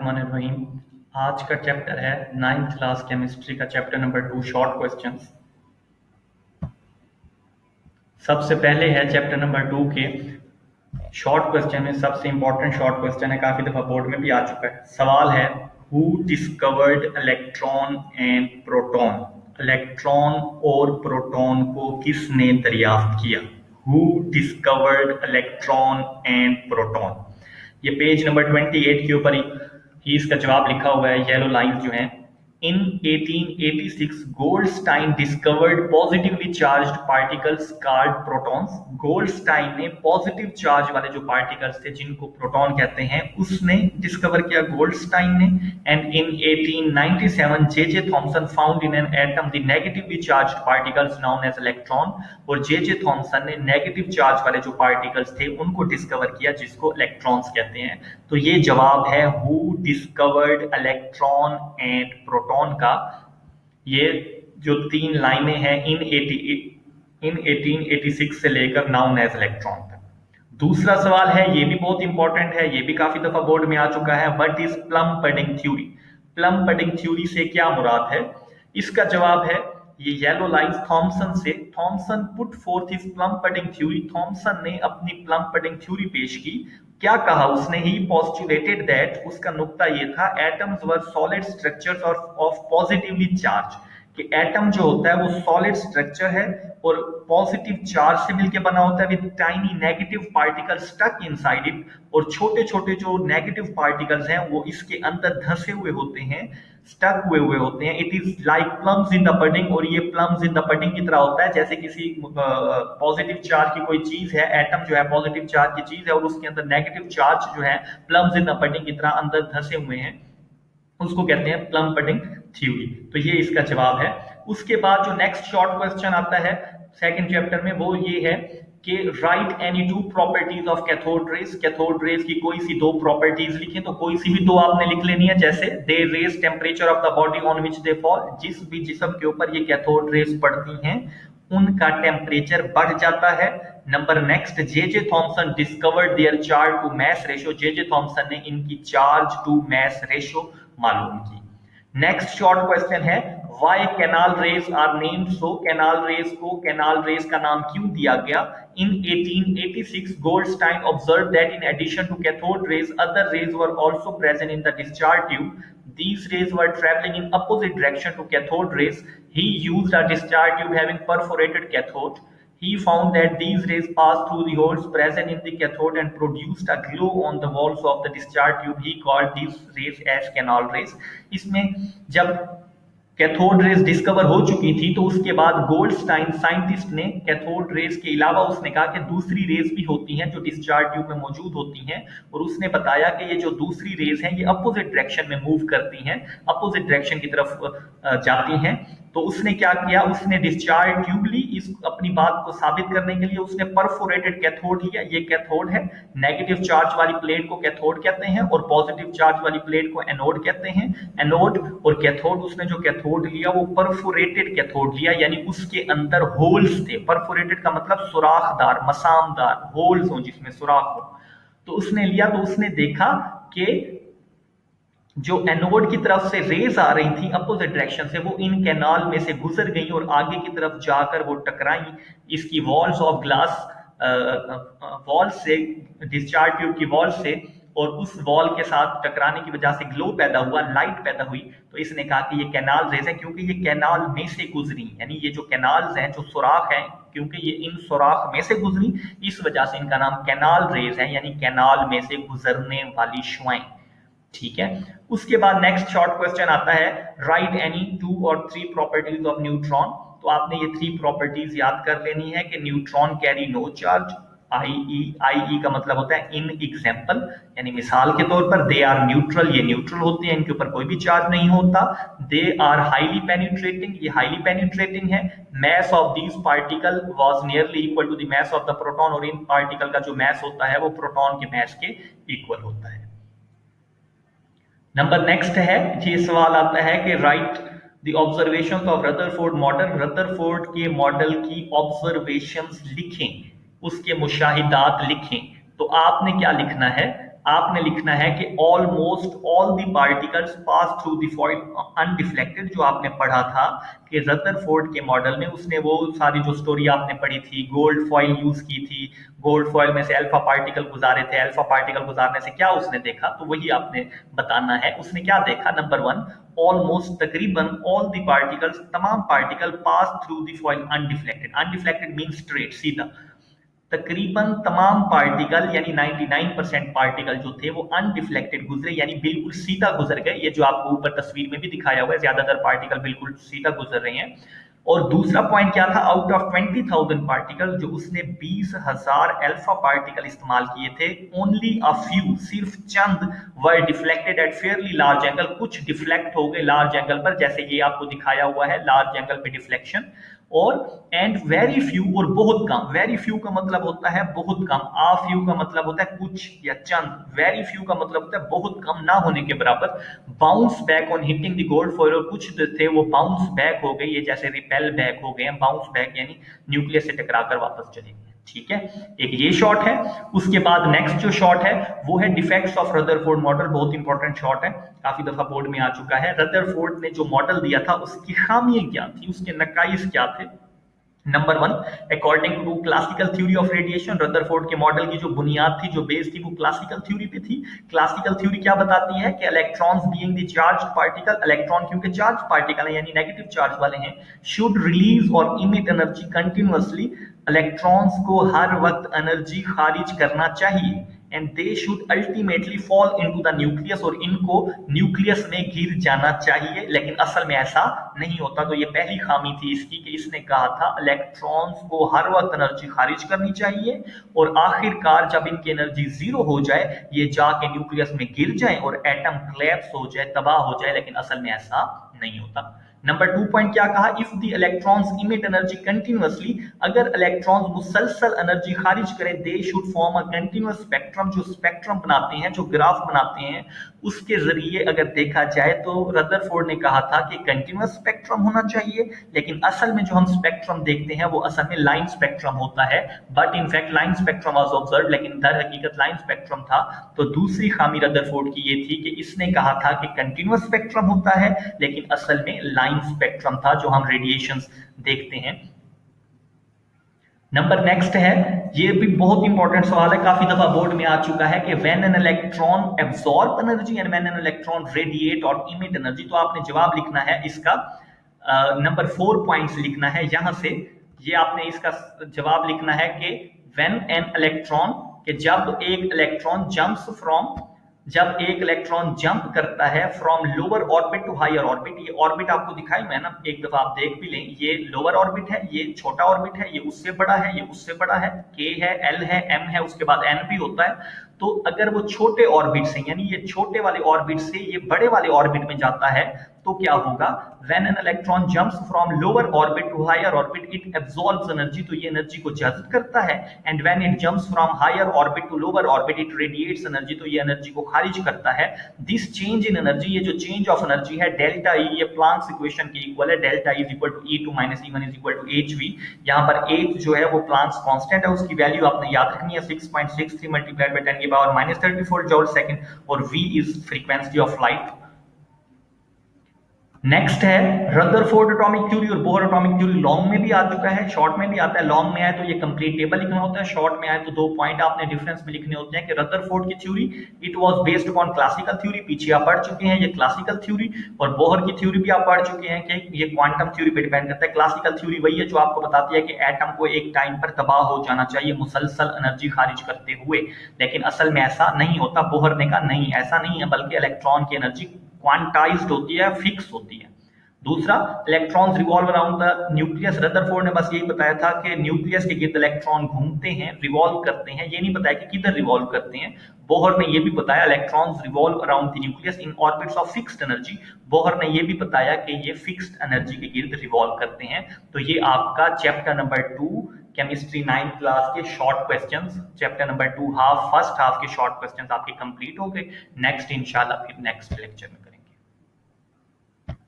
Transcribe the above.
बिस्मिल्लाहिर्रहमानिर्रहीम। आज का चैप्टर है 9th क्लास केमिस्ट्री का चैप्टर नंबर 2 शॉर्ट क्वेश्चंस। सबसे पहले है चैप्टर नंबर 2 के शॉर्ट क्वेश्चन में सबसे इंपॉर्टेंट शॉर्ट क्वेश्चन है, काफी दफा बोर्ड में भी आ चुका है। सवाल है who discovered electron and proton. Electron और प्रोटॉन को किसने दरियाफ्त किया? Who discovered electron and proton. ये पेज नंबर 28 के ऊपर ही इसका जवाब लिखा हुआ है, येलो लाइंस जो हैं। In 1886, Goldstein discovered positively charged particles called protons. Goldstein ने पॉजिटिव चार्ज वाले जो पार्टिकल्स थे जिनको प्रोटॉन कहते हैं उसने डिस्कवर किया, गोल्डस्टाइन ने। And in 1897 J Thomson found in an atom the negatively charged particles known as electron. और जे थॉमसन ने नेगेटिव चार्ज वाले जो पार्टिकल्स थे उनको डिस्कवर किया जिसको इलेक्ट्रॉन्स कहते हैं। तो ये जवाब है who discovered electron and proton का। ये जो तीन लाइनें हैं इन 1886 से लेकर नाउन एज इलेक्ट्रॉन तक। दूसरा सवाल है, ये भी बहुत इंपॉर्टेंट है, ये भी काफी दफा बोर्ड में आ चुका है। What is plum pudding theory? Plum pudding theory से क्या मुराद है? इसका जवाब है ये येलो लाइंस थॉमसन से। Thomson put forth his plum pudding theory. Thomson ने अपनी प्लम पडिंग थ्योरी पेश की। क्या कहा उसने? ही पोस्टुलेटेड दैट, उसका नुक्ता ये था, atoms were solid structures of positively charge, कि एटम जो होता है वो सॉलिड स्ट्रक्चर है और पॉजिटिव चार्ज से मिलकर बना होता है with tiny negative particle stuck inside it. और छोटे छोटे जो नेगेटिव पार्टिकल्स हैं वो इसके अंदर धंसे हुए होते हैं, स्टक हुए होते हैं। It is like plums in the pudding, और ये प्लम्स इन द पडिंग की तरह होता है जैसे किसी पॉजिटिव चार्ज की कोई चीज है, एटम जो है पॉजिटिव चार्ज की चीज है और उसके अंदर नेगेटिव चार्ज जो है प्लम्स इन द पडिंग की तरह अंदर धंसे हुए हैं, उसको कहते हैं प्लम पडिंग थ्योरी। तो ये इसका जवाब है। उसके बाद जो नेक्स्ट शॉर्ट क्वेश्चन आता है सेकंड चैप्टर में वो ये है कि right any two properties of cathode rays. Cathode rays की कोई सी दो प्रॉपर्टीज लिखें, तो कोई सी भी दो आपने लिख लेनी है। जैसे the rays temperature of the body on which they fall, जिस भी जिस्म के ऊपर ये कैथोड रेज पड़ती हैं उनका टेम्परेचर बढ़ जाता है। Number next, J Thomson discovered their charge to mass ratio. J Thomson ने इनकी चार्ज टू मैस रेशियो मालूम की। नेक्स्ट शॉर्ट क्वेश्चन है why canal rays are named so. Canal rays को कैनाल रेज का नाम क्यों दिया गया? In 1886 Goldstein observed that in addition to cathode rays other rays were also present in the discharge tube. These rays were traveling in opposite direction to cathode rays. He used a discharge tube having perforated cathode. He found that these rays passed through the holes present in the cathode and produced a glow on the walls of the discharge tube. He called these rays as canal rays. इसमें जब cathode rays discover हो चुकी थी तो उसके बाद Goldstein scientist ने cathode rays के अलावा उसने कहा कि दूसरी रेज भी होती हैं जो डिस्चार्ज ट्यूब में मौजूद होती हैं, और उसने बताया कि ये जो दूसरी रेज हैं ये अपोजिट डायरेक्शन में मूव करती हैं, अपोजिट डायरेक्शन की तरफ जाती हैं। तो उसने क्या किया, उसने डिस्चार्ज ट्यूब ली। इस अपनी बात को साबित करने के लिए उसने परफोरेटेड कैथोड लिया। ये कैथोड है, नेगेटिव चार्ज वाली प्लेट को कैथोड कहते हैं और पॉजिटिव चार्ज वाली प्लेट को एनोड कहते हैं। एनोड और कैथोड, उसने जो कैथोड लिया वो परफोरेटेड कैथोड लिया, यानी उसके अंदर होल्स थे। परफोरेटेड का मतलब सुराखदार, मसामदार, होल्स हो जिसमें सुराख हो। तो उसने लिया तो उसने देखा कि जो एनोड की तरफ से रेज आ रही थी अपोजिट डायरेक्शन से, वो इन कैनाल में से गुजर गई और आगे की तरफ जाकर वो टकराई इसकी वॉल्स ऑफ ग्लास वॉल से, डिस्चार्ज ट्यूब की वॉल से, और उस वॉल के साथ टकराने की वजह से ग्लो पैदा हुआ, लाइट पैदा हुई। तो इसने कहा कि ये कैनाल रेज है क्योंकि ये कैनाल में से गुजरी, यानी ये जो कैनाल्स हैं, जो सुराख हैं, क्योंकि ये इन सुराख में से गुजरी, इस वजह से इनका नाम कैनाल रेज है, यानी कैनाल में से गुजरने वाली शुआएं। ठीक है। उसके बाद नेक्स्ट शॉर्ट क्वेश्चन आता है राइट एनी 2 और 3 प्रॉपर्टीज ऑफ न्यूट्रॉन। तो आपने ये 3 प्रॉपर्टीज याद कर लेनी है कि न्यूट्रॉन कैरी नो चार्ज, आई का मतलब होता है इन एग्जाम्पल, यानी मिसाल के तौर पर दे आर न्यूट्रल, ये न्यूट्रल होते हैं, इनके ऊपर कोई भी चार्ज नहीं होता। दे आर हाईली पेनिट्रेटिंग, ये हाईली पेनिट्रेटिंग है। Mass of these particle was nearly equal to the mass of the proton, और इन पार्टिकल का जो मैस होता है वो प्रोटॉन के मैस के इक्वल होता है। नंबर नेक्स्ट है, ये सवाल आता है कि right the observations of Rutherford model. Rutherford के मॉडल की ऑब्जर्वेशंस लिखें, उसके मुशाहिदात लिखें। तो आपने क्या लिखना है? आपने लिखना है कि almost all the particles pass through the foil undeflected, जो आपने पढ़ा था कि रदरफोर्ड के मॉडल में उसने वो सारी जो स्टोरी आपने पढ़ी थी, गोल्ड फॉइल यूज की थी, गोल्ड फॉइल में से अल्फा पार्टिकल गुजारे थे, अल्फा पार्टिकल गुजारने से क्या उसने देखा, तो वही आपने बताना है। उसने क्या देखा? नंबर 1, ऑलमोस्ट तकरीबन ऑल द पार्टिकल्स, तमाम particle pass through the foil undeflected. Undeflected mean straight, सीधा। तकरीबन तमाम पार्टिकल यानी 99% पार्टिकल जो थे वो अनडिफ्लेक्टेड गुजरे, यानी बिल्कुल सीधा गुजर गए। ये जो आपको ऊपर तस्वीर में भी दिखाया हुआ है, ज्यादातर पार्टिकल बिल्कुल सीधा गुजर रहे हैं। और दूसरा पॉइंट क्या था? आउट ऑफ 20,000 पार्टिकल, जो उसने 20,000 अल्फा पार्टिकल इस्तेमाल किए थे, ओनली अ फ्यू, सिर्फ चंद, were deflected at fairly large angle, कुछ डिफ्लेक्ट हो गए लार्ज एंगल पर, जैसे ये आपको दिखाया हुआ है लार्ज एंगल पे डिफ्लेक्शन। और एंड वेरी फ्यू, और बहुत कम। वेरी फ्यू का मतलब होता है बहुत कम, आ फ्यू का मतलब होता है कुछ या चंद, वेरी फ्यू का मतलब होता है बहुत कम, ना होने के बराबर। Bounce back on hitting the gold foil, और कुछ थे वो बाउंस बैक हो गए, ये जैसे रिपेल बैक हो गए, बाउंस बैक यानी न्यूक्लियस से टकराकर वापस चले गए। ठीक है, एक ये शॉट है। उसके बाद नेक्स्ट जो शॉट है वो है डिफेक्ट्स ऑफ रदरफोर्ड मॉडल, बहुत इंपॉर्टेंट शॉट है, काफी दफा बोर्ड में आ चुका है। रदरफोर्ड ने जो मॉडल दिया था उसकी खामियां क्या थी, उसके नकाइस क्या थे? Number 1, according to classical theory of radiation, Rutherford के मॉडल की जो बुनियाद थी, जो बेस थी, वो क्लासिकल थ्योरी पे थी। क्लासिकल थ्योरी क्या बताती है कि electrons being the charged particle, electron क्योंकि चार्ज पार्टिकल है यानी नेगेटिव चार्ज वाले हैं, शुड रिलीज और इमिट एनर्जी कंटिन्यूअसली, इलेक्ट्रॉन्स को हर वक्त एनर्जी खारिज करना चाहिए, and they should ultimately fall into the nucleus, और इनको न्यूक्लियस में गिर जाना चाहिए, लेकिन असल में ऐसा नहीं होता। तो ये पहली खामी थी इसकी कि इसने कहा था इलेक्ट्रॉन्स को हर वक्त एनर्जी खारिज करनी चाहिए, और आखिरकार जब इनकी एनर्जी जीरो हो जाए, ये जाके न्यूक्लियस में गिर जाए और एटम क्लैप्स हो जाए, तबाह हो जाए, लेकिन असल में ऐसा नहीं होता। नंबर 2 पॉइंट क्या कहा? If the electrons emit energy continuously, अगर इलेक्ट्रॉन्स मुसलसल एनर्जी खारिज करें, they should form a continuous spectrum, जो स्पेक्ट्रम बनाते हैं, जो ग्राफ बनाते हैं, उसके जरिए अगर देखा जाए तो रदरफोर्ड ने कहा था कि कंटिन्यूअस स्पेक्ट्रम होना चाहिए, लेकिन असल में जो हम स्पेक्ट्रम देखते हैं वो असल में लाइन स्पेक्ट्रम होता है। But in fact line spectrum was observed, लेकिन दर हकीकत लाइन स्पेक्ट्रम था। तो दूसरी खामी रदरफोर्ड की ये थी कि इसने कहा था कि कंटिन्यूअस स्पेक्ट्रम होता है, लेकिन असल में लाइन स्पेक्ट्रम था, जो हम रेडिएशंस देखते हैं। नंबर नेक्स्ट है, ये भी बहुत इंपॉर्टेंट सवाल है, काफी दफा बोर्ड में आ चुका है कि when an electron absorb energy and when an electron radiate और इमिट एनर्जी। तो आपने जवाब लिखना है इसका, नंबर 4 पॉइंट्स लिखना है यहां से। ये आपने इसका जवाब लिखना है कि व्हेन एन इलेक्ट्रॉन, कि जब एक इलेक्ट्रॉन जंप्स फ्रॉम, जब एक इलेक्ट्रॉन जंप करता है from lower orbit to higher orbit. ये ऑर्बिट आपको दिखाई मैं ना, एक दफा आप देख भी लें, ये लोअर ऑर्बिट है, ये छोटा ऑर्बिट है, ये उससे बड़ा है, ये उससे बड़ा है, के है, एल है, एम है, उसके बाद एन भी होता है। तो अगर वो छोटे ऑर्बिट से, यानी ये छोटे वाले ऑर्बिट से ये बड़े वाले ऑर्बिट में जाता है, तो क्या होगा? When an electron jumps from lower orbit to higher orbit, it absorbs energy, तो ये एनर्जी को जज्ब करता है। And when it jumps from higher orbit to lower orbit, it radiates energy, तो ये एनर्जी को खारिज करता है। दिस चेंज इन एनर्जी, ये जो चेंज ऑफ एनर्जी है, डेल्टा ई, ये प्लांक्स इक्वेशन के इक्वल है। Delta E is equal to E2 minus E1 is equal to hv। यहाँ पर h जो है वो प्लांक्स कांस्टेंट है, उसकी वैल्यू आपने याद रखनी है 6.63 मल्टीप्लाइड बाय 10 की पावर माइनस 34 जूल सेकंड, और v is frequency of light. Next है रदरफोर्ड एटॉमिक थ्योरी और बोहर एटॉमिक थ्योरी। लॉन्ग में भी आ चुका है, शॉर्ट में भी आता है। लॉन्ग में आए तो ये कंप्लीट टेबल लिखना होता है, शॉर्ट में आए तो 2 पॉइंट आपने डिफरेंस में लिखने होते हैं कि रदरफोर्ड की theory, it was based upon classical theory, पीछे आप पढ़ चुके हैं ये क्लासिकल थ्योरी, और बोहर की थ्योरी भी आप पढ़ चुके हैं कि ये क्वांटम थ्योरी पे डिपेंड करता है। क्लासिकल थ्योरी वही है जो आपको बताती है कि एटम को एक टाइम पर तबाह हो जाना चाहिए मुसलसल एनर्जी खारिज करते हुए, लेकिन असल में ऐसा नहीं होता। बोहर ने कहा नहीं, ऐसा नहीं है, बल्कि इलेक्ट्रॉन की एनर्जी क्वांटाइज्ड होती है, फिक्स होती है। दूसरा, electrons revolve around the nucleus. Rutherford ने बस यही बताया था कि न्यूक्लियस के गिर्द इलेक्ट्रॉन घूमते हैं, रिवॉल्व करते हैं, ये नहीं बताया कि किधर रिवॉल्व करते हैं। बोहर ने ये भी बताया electrons revolve around the nucleus in orbits of fixed energy. Bohr ने ये भी बताया कि ये फिक्स्ड एनर्जी के गिर्द रिवॉल्व करते हैं। तो ये आपका chapter number 2 chemistry 9th class के short questions, chapter number 2 half, first half के शॉर्ट क्वेश्चंस आपके कंप्लीट हो गए। नेक्स्ट इंशाल्लाह फिर नेक्स्ट लेक्चर में